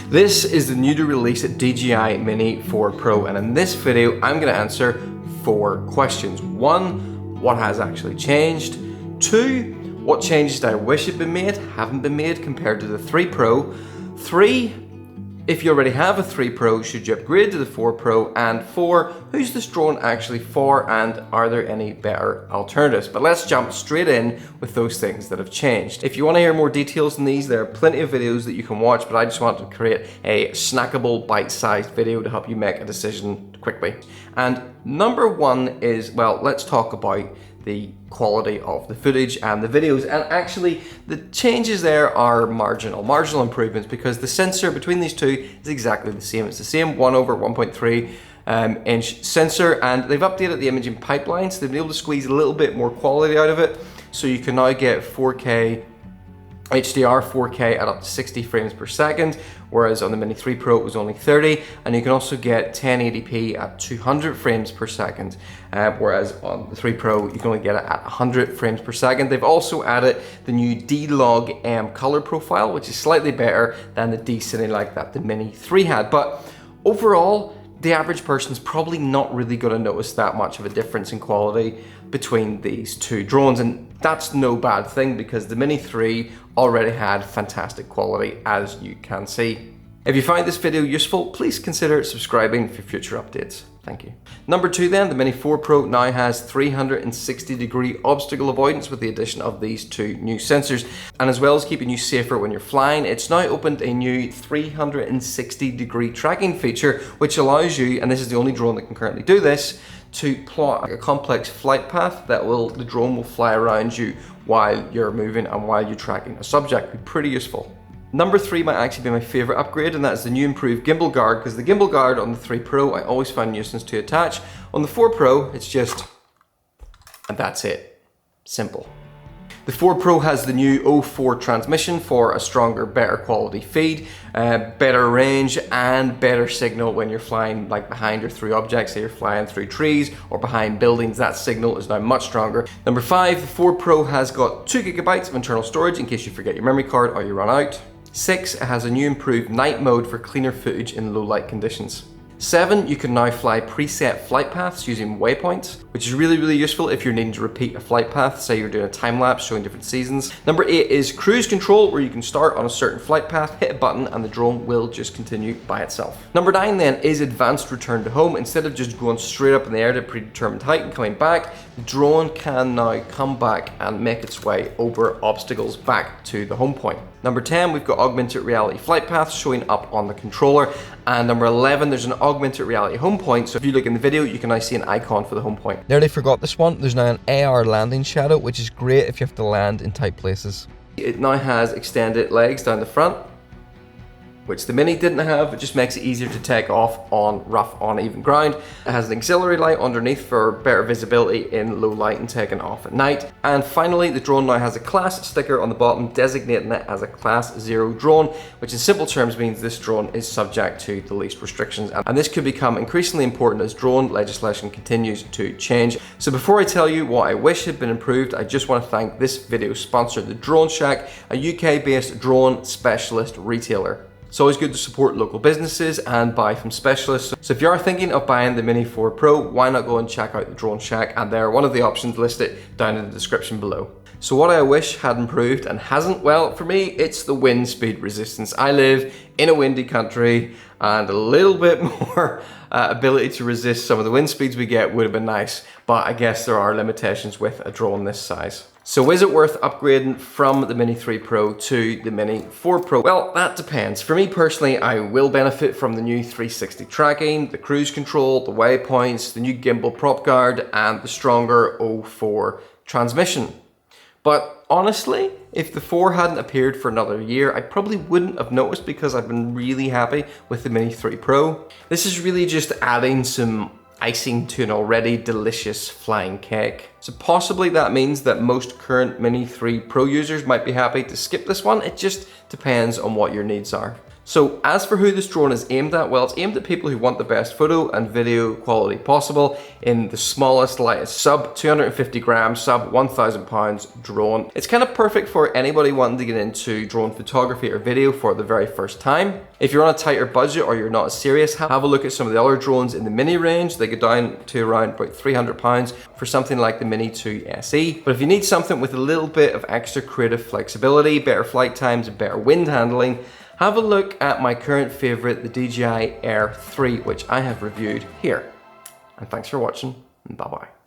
This is the newly released DJI Mini 4 Pro, and in this video I'm going to answer 4 questions. 1, what has actually changed? 2, what changes that I wish had been made, haven't been made compared to the 3 Pro? 3, if you already have a 3 Pro, should you upgrade to the 4 Pro? And 4, who's this drone actually for, and are there any better alternatives? But let's jump straight in with those things that have changed. If you want to hear more details on these, there are plenty of videos that you can watch, but I just want to create a snackable, bite-sized video to help you make a decision quickly. And number 1 is, well, let's talk about the quality of the footage and the videos. And actually the changes there are marginal improvements, because the sensor between these two is exactly the same. It's the same 1/1.3 inch sensor, and they've updated the imaging pipeline, so they've been able to squeeze a little bit more quality out of it. So you can now get 4K HDR 4K at up to 60 frames per second, whereas on the Mini 3 Pro it was only 30, and you can also get 1080p at 200 frames per second, whereas on the 3 Pro you can only get it at 100 frames per second. They've also added the new D-Log M color profile, which is slightly better than the D-Cine like that the Mini 3 had, but overall the average person's probably not really going to notice that much of a difference in quality between these two drones, and that's no bad thing because the Mini 3 already had fantastic quality, as you can see. If you find this video useful, please consider subscribing for future updates. Thank you. Number 2 then, the Mini 4 Pro now has 360-degree obstacle avoidance with the addition of these 2 new sensors. And as well as keeping you safer when you're flying, it's now opened a new 360-degree tracking feature, which allows you, and this is the only drone that can currently do this, to plot a complex flight path that the drone will fly around you while you're moving and while you're tracking a subject. It'd be pretty useful. Number 3 might actually be my favorite upgrade, and that's the new improved Gimbal Guard, because the Gimbal Guard on the 3 Pro I always found a nuisance to attach. On the 4 Pro, it's just, and that's it. Simple. The 4 Pro has the new 04 transmission for a stronger, better quality feed, better range, and better signal when you're flying like behind or through objects. Say you're flying through trees or behind buildings, that signal is now much stronger. Number 5, the 4 Pro has got 2 GB of internal storage in case you forget your memory card or you run out. 6, it has a new improved night mode for cleaner footage in low light conditions. 7, you can now fly preset flight paths using waypoints, which is really useful if you're needing to repeat a flight path, say you're doing a time lapse showing different seasons. Number 8 is cruise control, where you can start on a certain flight path, hit a button, and the drone will just continue by itself. Number 9 then is advanced return to home. Instead of just going straight up in the air to a predetermined height and coming back, the drone can now come back and make its way over obstacles back to the home point. Number 10, we've got augmented reality flight paths showing up on the controller. And number 11, there's an augmented reality home point. So if you look in the video, you can now see an icon for the home point. Nearly forgot this one. There's now an AR landing shadow, which is great if you have to land in tight places. It now has extended legs down the front, which the Mini didn't have. It just makes it easier to take off on rough, uneven ground. It has an auxiliary light underneath for better visibility in low light and taking off at night. And finally, the drone now has a class sticker on the bottom designating it as a Class 0 drone, which in simple terms means this drone is subject to the least restrictions. And this could become increasingly important as drone legislation continues to change. So before I tell you what I wish had been improved, I just want to thank this video sponsor, the Drone Shack, a UK-based drone specialist retailer. It's always good to support local businesses and buy from specialists. So if you are thinking of buying the Mini 4 Pro, why not go and check out the Drone Shack, and they're one of the options listed down in the description below. So what I wish had improved and hasn't, well, for me, it's the wind speed resistance. I live in a windy country, and a little bit more ability to resist some of the wind speeds we get would have been nice, but I guess there are limitations with a drone this size. So is it worth upgrading from the Mini 3 Pro to the Mini 4 Pro? Well, that depends. For me personally, I will benefit from the new 360 tracking, the cruise control, the waypoints, the new gimbal prop guard, and the stronger 04 transmission. But honestly, if the 4 hadn't appeared for another year, I probably wouldn't have noticed, because I've been really happy with the Mini 3 Pro. This is really just adding some icing to an already delicious flying cake. So possibly that means that most current Mini 3 Pro users might be happy to skip this one. It just depends on what your needs are. So as for who this drone is aimed at, well, it's aimed at people who want the best photo and video quality possible in the smallest, lightest, sub 250 grams, sub 1,000 pounds drone. It's kind of perfect for anybody wanting to get into drone photography or video for the very first time. If you're on a tighter budget or you're not as serious, have a look at some of the other drones in the Mini range. They go down to around about 300 pounds for something like the Mini 2 SE. But if you need something with a little bit of extra creative flexibility, better flight times, and better wind handling, have a look at my current favorite, the DJI Air 3, which I have reviewed here. And thanks for watching, and bye-bye.